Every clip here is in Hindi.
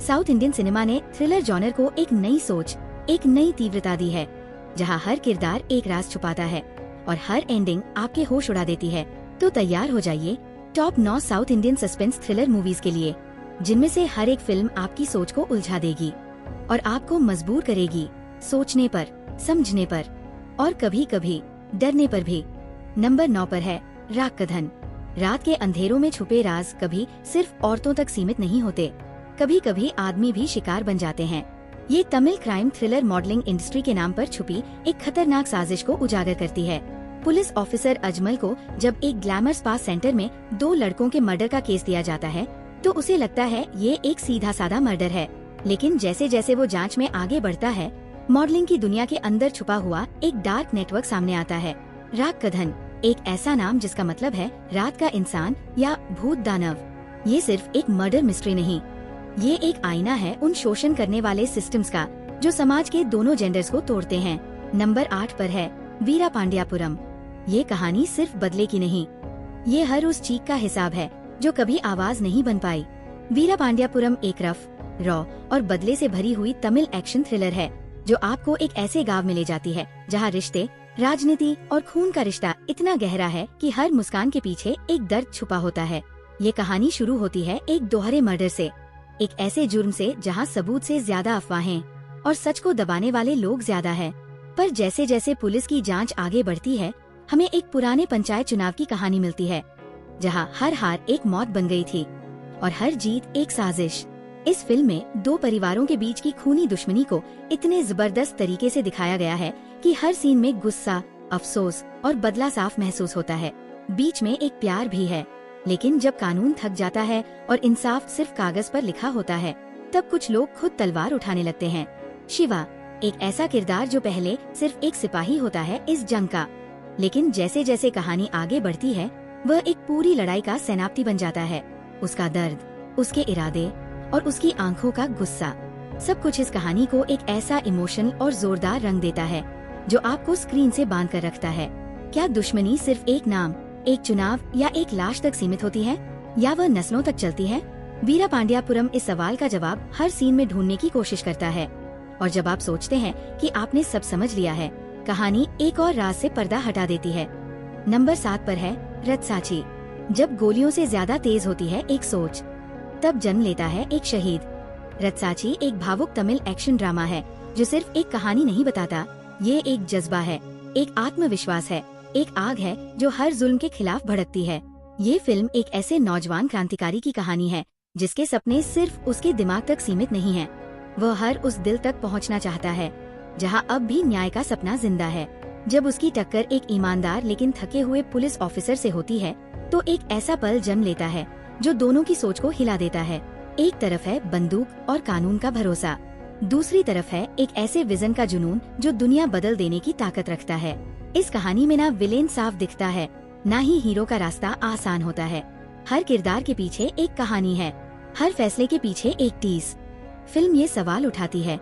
साउथ इंडियन सिनेमा ने थ्रिलर जॉनर को एक नई सोच, एक नई तीव्रता दी है, जहां हर किरदार एक राज छुपाता है और हर एंडिंग आपके होश उड़ा देती है। तो तैयार हो जाइए top 9 south Indian suspense thriller movies के लिए, जिनमें से हर एक फिल्म आपकी सोच को उलझा देगी और आपको मजबूर करेगी सोचने पर, समझने पर और कभी कभी डरने पर भी। नंबर 9 पर है राग का धन। रात के अंधेरों में छुपे राज कभी सिर्फ औरतों तक सीमित नहीं होते, कभी कभी आदमी भी शिकार बन जाते हैं। ये Tamil crime thriller modelling industry के नाम पर छुपी एक खतरनाक साजिश को उजागर करती है। पुलिस ऑफिसर अजमल को जब एक ग्लैमर स्पा सेंटर में 2 लड़कों के मर्डर का केस दिया जाता है तो उसे लगता है ये एक सीधा साधा मर्डर है, लेकिन जैसे जैसे वो जांच में आगे बढ़ता है, मॉडलिंग की दुनिया के अंदर छुपा हुआ एक डार्क नेटवर्क सामने आता है। राग का धन एक ऐसा नाम जिसका मतलब है रात का इंसान या भूत दानव। ये सिर्फ एक मर्डर मिस्ट्री नहीं, ये एक आईना है उन शोषण करने वाले सिस्टम्स का जो समाज के दोनों जेंडर्स को तोड़ते हैं। नंबर 8 पर है वीरा पांड्यापुरम। ये कहानी सिर्फ बदले की नहीं, ये हर उस चीख का हिसाब है जो कभी आवाज नहीं बन पाई। वीरा पांड्यापुरम एक रफ, रॉ और बदले से भरी हुई तमिल एक्शन थ्रिलर है जो आपको एक ऐसे गांव में ले जाती है जहां रिश्ते, राजनीति और खून का रिश्ता इतना गहरा है कि हर मुस्कान के पीछे एक दर्द छुपा होता है। ये कहानी शुरू होती है एक दोहरे मर्डर से, एक ऐसे जुर्म से जहां सबूत से ज्यादा अफवाहें और सच को दबाने वाले लोग ज्यादा है। पर जैसे जैसे पुलिस की जांच आगे बढ़ती है, हमें एक पुराने पंचायत चुनाव की कहानी मिलती है जहां हर हार एक मौत बन गई थी और हर जीत एक साजिश। इस फिल्म में 2 परिवारों के बीच की खूनी दुश्मनी को इतने जबरदस्त तरीके से दिखाया गया है कि हर सीन में गुस्सा, अफसोस और बदला साफ महसूस होता है। बीच में एक प्यार भी है, लेकिन जब कानून थक जाता है और इंसाफ सिर्फ कागज पर लिखा होता है, तब कुछ लोग खुद तलवार उठाने लगते हैं। शिवा एक ऐसा किरदार जो पहले सिर्फ एक सिपाही होता है इस जंग का, लेकिन जैसे जैसे कहानी आगे बढ़ती है, वह एक पूरी लड़ाई का सेनापति बन जाता है। उसका दर्द, उसके इरादे और उसकी आंखों का गुस्सा, सब कुछ इस कहानी को एक ऐसा इमोशनल और जोरदार रंग देता है जो आपको स्क्रीन से बांध कर रखता है। क्या दुश्मनी सिर्फ एक नाम, एक चुनाव या एक लाश तक सीमित होती है, या वह नस्लों तक चलती है? वीरा पांड्यापुरम इस सवाल का जवाब हर सीन में ढूंढने की कोशिश करता है। और जब आप सोचते हैं कि आपने सब समझ लिया है, कहानी एक और राज से पर्दा हटा देती है। नंबर 7 पर है रत्साची। जब गोलियों से ज्यादा तेज होती है एक सोच, तब जन्म लेता है एक शहीद। रत्साची एक भावुक तमिल एक्शन ड्रामा है जो सिर्फ एक कहानी नहीं बताता, ये एक जज्बा है, एक आत्मविश्वास है, एक आग है जो हर जुल्म के खिलाफ भड़कती है। ये फिल्म एक ऐसे नौजवान क्रांतिकारी की कहानी है जिसके सपने सिर्फ उसके दिमाग तक सीमित नहीं हैं। वह हर उस दिल तक पहुंचना चाहता है जहां अब भी न्याय का सपना जिंदा है। जब उसकी टक्कर एक ईमानदार लेकिन थके हुए पुलिस ऑफिसर से होती है, तो एक ऐसा पल जन्म लेता है जो दोनों की सोच को हिला देता है। एक तरफ है बंदूक और कानून का भरोसा, दूसरी तरफ है एक ऐसे विजन का जुनून जो दुनिया बदल देने की ताकत रखता है। इस कहानी में ना विलेन साफ दिखता है, ना ही हीरो का रास्ता आसान होता है। हर किरदार के पीछे एक कहानी है, हर फैसले के पीछे एक टीस। फिल्म ये सवाल उठाती है,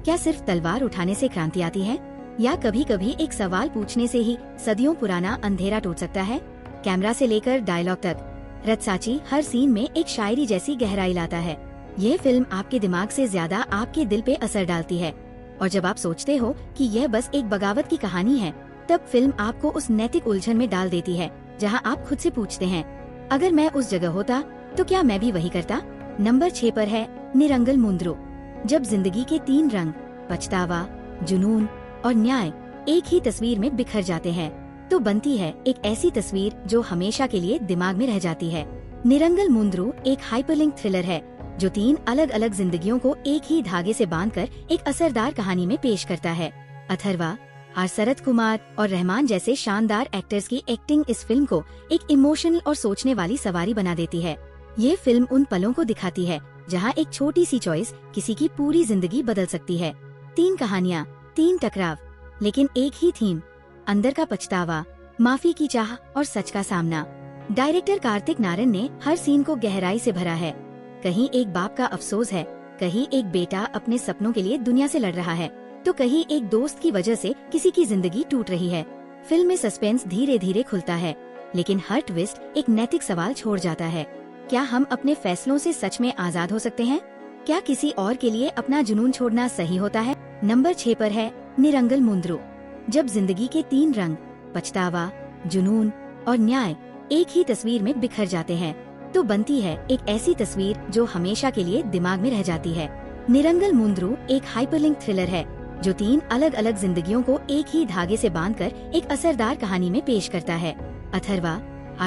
क्या सिर्फ तलवार उठाने से क्रांति आती है, या कभी कभी एक सवाल पूछने से ही सदियों पुराना अंधेरा टूट सकता है? कैमरा से लेकर डायलॉग तक रत्साची हर सीन में एक शायरी जैसी गहराई लाता है। यह फिल्म आपके दिमाग से ज्यादा आपके दिल पे असर डालती है, और जब आप सोचते हो कि यह बस एक बगावत की कहानी है, तब फिल्म आपको उस नैतिक उलझन में डाल देती है जहां आप खुद से पूछते हैं, अगर मैं उस जगह होता तो क्या मैं भी वही करता? नंबर 6 पर है निरंगल मुंद्रो। जब जिंदगी के 3 रंग, पछतावा, जुनून और न्याय एक ही तस्वीर में बिखर जाते हैं, तो बनती है एक ऐसी तस्वीर जो हमेशा के लिए दिमाग में रह जाती है। निरंगल मुंद्रो एक हाइपरलिंक थ्रिलर है जो 3 अलग अलग जिंदगियों को एक ही धागे से बांधकर एक असरदार कहानी में पेश करता है। अथर्वा, आर शरद कुमार और रहमान जैसे शानदार एक्टर्स की एक्टिंग इस फिल्म को एक इमोशनल और सोचने वाली सवारी बना देती है। ये फिल्म उन पलों को दिखाती है जहां एक छोटी सी चॉइस किसी की पूरी जिंदगी बदल सकती है। 3 कहानियां, 3 टकराव, लेकिन एक ही थीम, अंदर का पछतावा, माफी की चाह और सच का सामना। डायरेक्टर कार्तिक नारायण ने हर सीन को गहराई से भरा है। कहीं एक बाप का अफसोस है, कहीं एक बेटा अपने सपनों के लिए दुनिया से लड़ रहा है, तो कहीं एक दोस्त की वजह से किसी की जिंदगी टूट रही है। फिल्म में सस्पेंस धीरे धीरे खुलता है, लेकिन हर ट्विस्ट एक नैतिक सवाल छोड़ जाता है। क्या हम अपने फैसलों से सच में आजाद हो सकते हैं? क्या किसी और के लिए अपना जुनून छोड़ना सही होता है? नंबर 6 पर है निरंगल मुंद्रू। जब जिंदगी के 3 रंग पछतावा, जुनून और न्याय एक ही तस्वीर में बिखर जाते हैं तो बनती है एक ऐसी तस्वीर जो हमेशा के लिए दिमाग में रह जाती है। निरंगल मुंद्रू एक हाइपरलिंक थ्रिलर है जो 3 अलग अलग जिंदगियों को एक ही धागे से बांधकर एक असरदार कहानी में पेश करता है। अथर्वा,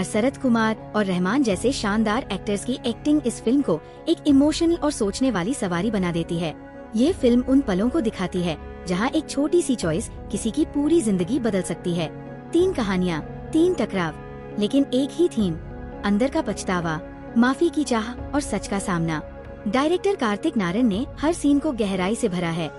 शरद कुमार और रहमान जैसे शानदार एक्टर्स की एक्टिंग इस फिल्म को एक इमोशनल और सोचने वाली सवारी बना देती है। ये फिल्म उन पलों को दिखाती है जहाँ एक छोटी सी चॉइस किसी की पूरी जिंदगी बदल सकती है। 3 कहानियाँ, 3 टकराव, लेकिन एक ही थीम, अंदर का पछतावा, माफी की चाह और सच का सामना। डायरेक्टर कार्तिक नारन ने हर सीन को गहराई से भरा है।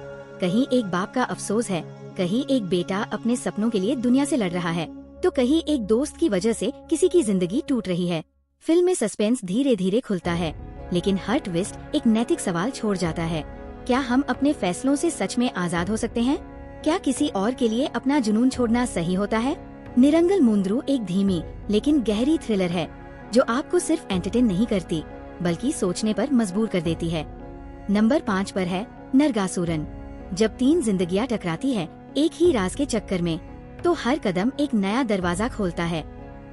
कहीं एक बाप का अफसोस है, कहीं एक बेटा अपने सपनों के लिए दुनिया से लड़ रहा है, तो कहीं एक दोस्त की वजह से किसी की जिंदगी टूट रही है। फिल्म में सस्पेंस धीरे धीरे खुलता है, लेकिन हर ट्विस्ट एक नैतिक सवाल छोड़ जाता है। क्या हम अपने फैसलों से सच में आजाद हो सकते हैं? क्या किसी और के लिए अपना जुनून छोड़ना सही होता है? निरंगल मुंद्रू एक धीमी लेकिन गहरी थ्रिलर है जो आपको सिर्फ एंटरटेन नहीं करती बल्कि सोचने पर मजबूर कर देती है। नंबर 5 पर है नरगासुरन। जब 3 जिंदगियां टकराती है एक ही राज के चक्कर में, तो हर कदम एक नया दरवाजा खोलता है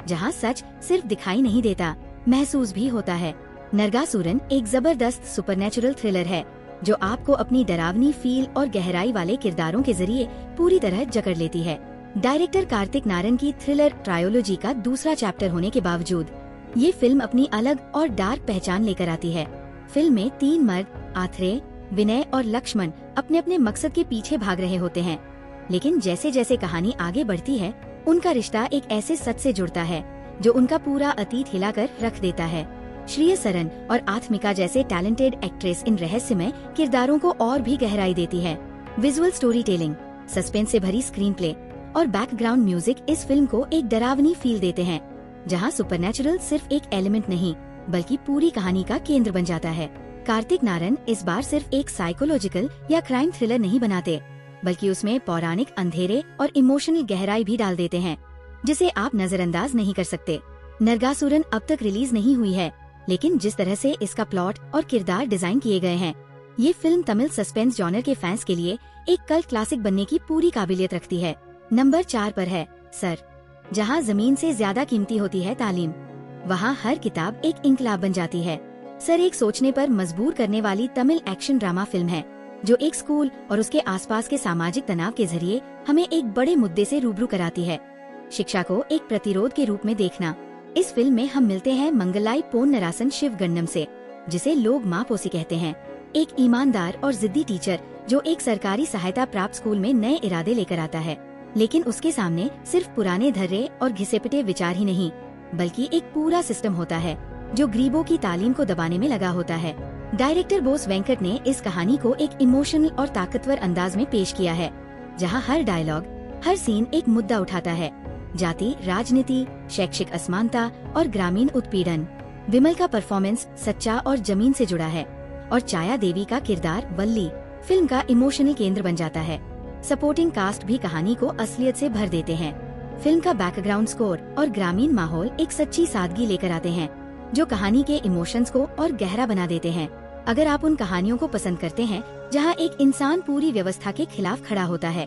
जहां सच सिर्फ दिखाई नहीं देता, महसूस भी होता है। नरगासुरन एक जबरदस्त सुपरनेचुरल थ्रिलर है जो आपको अपनी डरावनी फील और गहराई वाले किरदारों के जरिए पूरी तरह जकड़ लेती है। डायरेक्टर कार्तिक नारन की थ्रिलर ट्रायोलॉजी का दूसरा चैप्टर होने के बावजूद ये फिल्म अपनी अलग और डार्क पहचान लेकर आती है। फिल्म में 3 मर्द, आथरे, विनय और लक्ष्मण अपने अपने मकसद के पीछे भाग रहे होते हैं, लेकिन जैसे जैसे कहानी आगे बढ़ती है उनका रिश्ता एक ऐसे सच से जुड़ता है जो उनका पूरा अतीत हिलाकर रख देता है। श्रेय सरन और आत्मिका जैसे टैलेंटेड एक्ट्रेस इन रहस्यमय किरदारों को और भी गहराई देती है। विजुअल स्टोरी टेलिंग, सस्पेंस से भरी स्क्रीन प्ले और बैकग्राउंड म्यूजिक इस फिल्म को एक डरावनी फील देते हैं जहां सुपरनैचुरल सिर्फ एक एलिमेंट नहीं बल्कि पूरी कहानी का केंद्र बन जाता है। कार्तिक नारन इस बार सिर्फ एक साइकोलॉजिकल या क्राइम थ्रिलर नहीं बनाते बल्कि उसमें पौराणिक अंधेरे और इमोशनल गहराई भी डाल देते हैं जिसे आप नजरअंदाज नहीं कर सकते। नरगासुरन अब तक रिलीज नहीं हुई है, लेकिन जिस तरह से इसका प्लॉट और किरदार डिजाइन किए गए हैं, ये फिल्म तमिल सस्पेंस जॉनर के फैंस के लिए एक कल्ट क्लासिक बनने की पूरी काबिलियत रखती है। नंबर 4 पर है सर। जहाँ जमीन से ज्यादा कीमती होती है तालीम, वहाँ हर किताब एक इंकलाब बन जाती है। सर एक सोचने पर मजबूर करने वाली तमिल एक्शन ड्रामा फिल्म है जो एक स्कूल और उसके आसपास के सामाजिक तनाव के जरिए हमें एक बड़े मुद्दे से रूबरू कराती है, शिक्षा को एक प्रतिरोध के रूप में देखना। इस फिल्म में हम मिलते हैं मंगलाई पोन नरासन शिवगन्नम से, जिसे लोग माँ पोसी कहते हैं, एक ईमानदार और जिद्दी टीचर जो एक सरकारी सहायता प्राप्त स्कूल में नए इरादे लेकर आता है, लेकिन उसके सामने सिर्फ पुराने धर्रे और घिसे पिटे विचार ही नहीं बल्कि एक पूरा सिस्टम होता है जो गरीबों की तालीम को दबाने में लगा होता है। डायरेक्टर बोस वेंकट ने इस कहानी को एक इमोशनल और ताकतवर अंदाज में पेश किया है जहां हर डायलॉग, हर सीन एक मुद्दा उठाता है, जाति, राजनीति, शैक्षिक असमानता और ग्रामीण उत्पीड़न। विमल का परफॉर्मेंस सच्चा और जमीन से जुड़ा है और छाया देवी का किरदार वल्ली फिल्म का इमोशनल केंद्र बन जाता है। सपोर्टिंग कास्ट भी कहानी को असलियत से भर देते हैं। फिल्म का बैकग्राउंड स्कोर और ग्रामीण माहौल एक सच्ची सादगी लेकर आते हैं जो कहानी के इमोशंस को और गहरा बना देते हैं। अगर आप उन कहानियों को पसंद करते हैं जहां एक इंसान पूरी व्यवस्था के खिलाफ खड़ा होता है,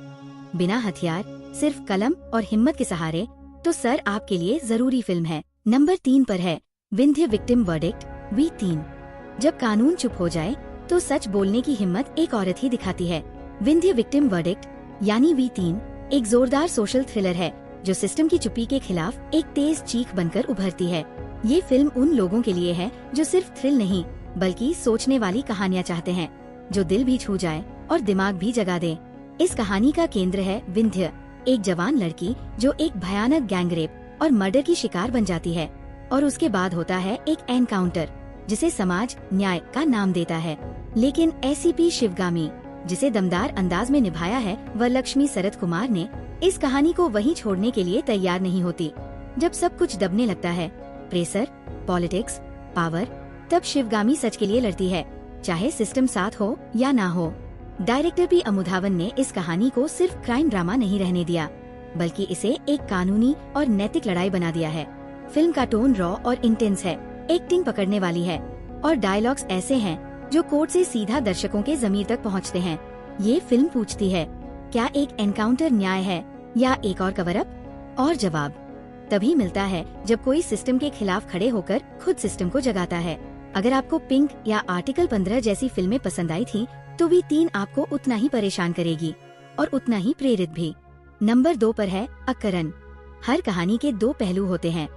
बिना हथियार, सिर्फ कलम और हिम्मत के सहारे, तो सर आपके लिए जरूरी फिल्म है। नंबर 3 पर है विंध्य विक्टिम वर्डिक्ट V3। जब कानून चुप हो जाए तो सच बोलने की हिम्मत एक औरत ही दिखाती है। विंध्य विक्टिम वर्डिक्ट यानी V3 एक जोरदार सोशल थ्रिलर है जो सिस्टम की चुप्पी के खिलाफ एक तेज चीख बनकर उभरती है। ये फिल्म उन लोगों के लिए है जो सिर्फ थ्रिल नहीं बल्कि सोचने वाली कहानियाँ चाहते हैं जो दिल भी छू जाए और दिमाग भी जगा दे। इस कहानी का केंद्र है विंध्य, एक जवान लड़की जो एक भयानक गैंगरेप और मर्डर की शिकार बन जाती है और उसके बाद होता है एक एनकाउंटर जिसे समाज न्याय का नाम देता है। लेकिन एसीपी शिवगामी, जिसे दमदार अंदाज में निभाया है वरलक्ष्मी शरद कुमार ने, इस कहानी को वहीं छोड़ने के लिए तैयार नहीं होती। जब सब कुछ दबने लगता है, प्रेशर, पॉलिटिक्स, पावर, तब शिवगामी सच के लिए लड़ती है, चाहे सिस्टम साथ हो या ना हो। डायरेक्टर पी अमुधावन ने इस कहानी को सिर्फ क्राइम ड्रामा नहीं रहने दिया बल्कि इसे एक कानूनी और नैतिक लड़ाई बना दिया है। फिल्म का टोन रॉ और इंटेंस है, एक्टिंग पकड़ने वाली है और डायलॉग्स ऐसे हैं जो कोर्ट से सीधा दर्शकों के ज़मीर तक पहुंचते हैं। ये फिल्म पूछती है, क्या एक एनकाउंटर न्याय है या एक और कवर अप? और जवाब तभी मिलता है जब कोई सिस्टम के खिलाफ खड़े होकर खुद सिस्टम को जगाता है। अगर आपको पिंक या आर्टिकल 15 जैसी फिल्में पसंद आई थी, तो V3 आपको उतना ही परेशान करेगी और उतना ही प्रेरित भी। नंबर 2 पर है अक्करन। हर कहानी के 2 पहलू होते हैं,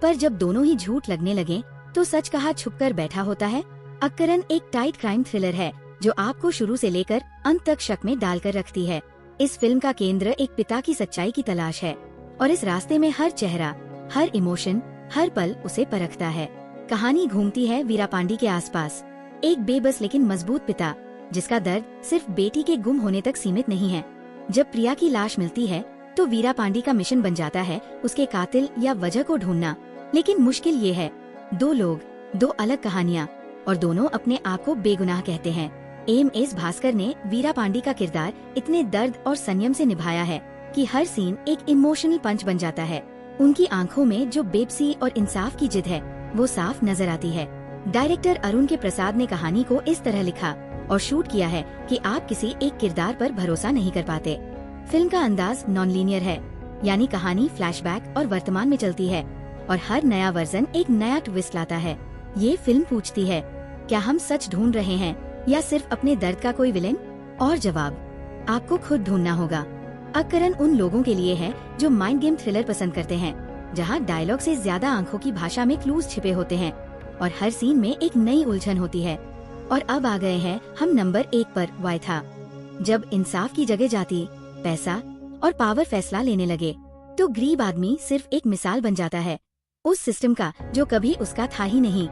पर जब दोनों ही झूठ लगने लगे तो सच कहाँ छुपकर बैठा होता है। अक्करन एक टाइट क्राइम थ्रिलर है जो आपको शुरू से लेकर अंत तक शक में डालकर रखती है। इस फिल्म का केंद्र एक पिता की सच्चाई की तलाश है और इस रास्ते में हर चेहरा, हर इमोशन, हर पल उसे परखता है। कहानी घूमती है वीरापांडी के आसपास, एक बेबस लेकिन मजबूत पिता जिसका दर्द सिर्फ बेटी के गुम होने तक सीमित नहीं है। जब प्रिया की लाश मिलती है तो वीरापांडी का मिशन बन जाता है उसके कातिल या वजह को ढूंढना। लेकिन मुश्किल ये है, 2 लोग, 2 अलग कहानियाँ और दोनों अपने आप को बेगुनाह कहते हैं। एम.एस. भास्कर ने वीरापांडी का किरदार इतने दर्द और संयम से निभाया है कि हर सीन एक इमोशनल पंच बन जाता है। उनकी आंखों में जो बेबसी और इंसाफ की जिद है वो साफ नजर आती है। डायरेक्टर अरुण के प्रसाद ने कहानी को इस तरह लिखा और शूट किया है कि आप किसी एक किरदार पर भरोसा नहीं कर पाते। फिल्म का अंदाज नॉन लीनियर है, यानी कहानी फ्लैशबैक और वर्तमान में चलती है और हर नया वर्जन एक नया ट्विस्ट लाता है। ये फिल्म पूछती है, क्या हम सच ढूंढ रहे हैं या सिर्फ अपने दर्द का कोई विलेन? और जवाब आपको खुद ढूंढना होगा। अक्करन उन लोगों के लिए है जो माइंड गेम थ्रिलर पसंद करते हैं, जहां डायलॉग से ज्यादा आंखों की भाषा में क्लूज छिपे होते हैं और हर सीन में एक नई उलझन होती है। और अब आ गए हैं हम नंबर 1 पर, वायथा। जब इंसाफ की जगह जाति, पैसा और पावर फैसला लेने लगे तो गरीब आदमी सिर्फ एक मिसाल बन जाता है उस सिस्टम का जो कभी उसका था ही नहीं।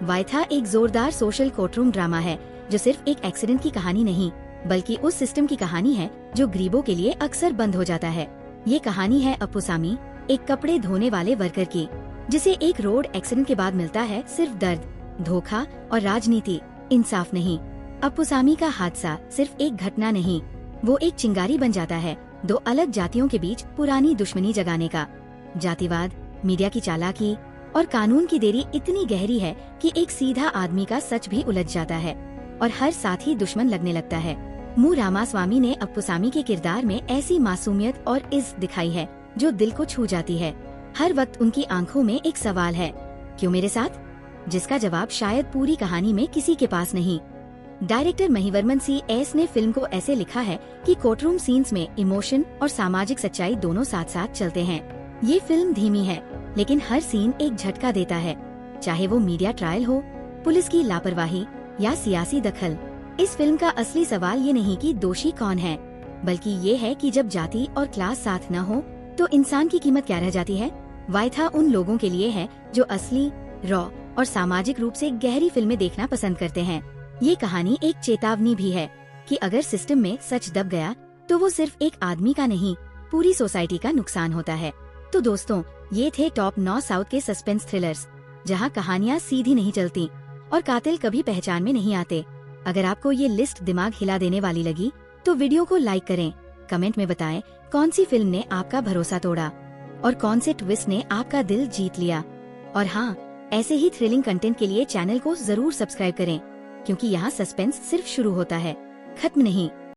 वायथा एक जोरदार सोशल कोर्टरूम ड्रामा है जो सिर्फ एक एक्सीडेंट की कहानी नहीं बल्कि उस सिस्टम की कहानी है जो गरीबों के लिए अक्सर बंद हो जाता है। ये कहानी है अप्पुसामी, एक कपड़े धोने वाले वर्कर की, जिसे एक रोड एक्सीडेंट के बाद मिलता है सिर्फ दर्द, धोखा और राजनीति, इंसाफ नहीं। अप्पुसामी का हादसा सिर्फ एक घटना नहीं, वो एक चिंगारी बन जाता है 2 अलग जातियों के बीच पुरानी दुश्मनी जगाने का। जातिवाद, मीडिया की चालाकी और कानून की देरी इतनी गहरी है कि एक सीधा आदमी का सच भी उलझ जाता है और हर साथी दुश्मन लगने लगता है। मु रामास्वामी ने अप्पुसामी के किरदार में ऐसी मासूमियत और इज्जत दिखाई है जो दिल को छू जाती है। हर वक्त उनकी आंखों में एक सवाल है, क्यों मेरे साथ? जिसका जवाब शायद पूरी कहानी में किसी के पास नहीं। Director Mahivarman C.S. ने फिल्म को ऐसे लिखा है कि कोर्टरूम सीन्स में इमोशन और सामाजिक सच्चाई दोनों साथ साथ चलते हैं। ये फिल्म धीमी है लेकिन हर सीन एक झटका देता है, चाहे वो मीडिया ट्रायल हो, पुलिस की लापरवाही या सियासी दखल। इस फिल्म का असली सवाल ये नहीं कि दोषी कौन है, बल्कि ये है कि जब जाति और क्लास साथ न हो तो इंसान की कीमत क्या रह जाती है। वायथा उन लोगों के लिए है जो असली, रॉ और सामाजिक रूप से गहरी फिल्में देखना पसंद करते हैं। ये कहानी एक चेतावनी भी है कि अगर सिस्टम में सच दब गया तो वो सिर्फ एक आदमी का नहीं, पूरी सोसाइटी का नुकसान होता है। तो दोस्तों, ये थे टॉप 9 साउथ के सस्पेंस थ्रिलर्स, जहां कहानियां सीधी नहीं चलती और कातिल कभी पहचान में नहीं आते। अगर आपको ये लिस्ट दिमाग हिला देने वाली लगी तो वीडियो को लाइक करें, कमेंट में बताएं कौन सी फिल्म ने आपका भरोसा तोड़ा और कौन से ट्विस्ट ने आपका दिल जीत लिया। और हाँ, ऐसे ही थ्रिलिंग कंटेंट के लिए चैनल को जरूर सब्सक्राइब करें, क्योंकि यहाँ सस्पेंस सिर्फ शुरू होता है, खत्म नहीं।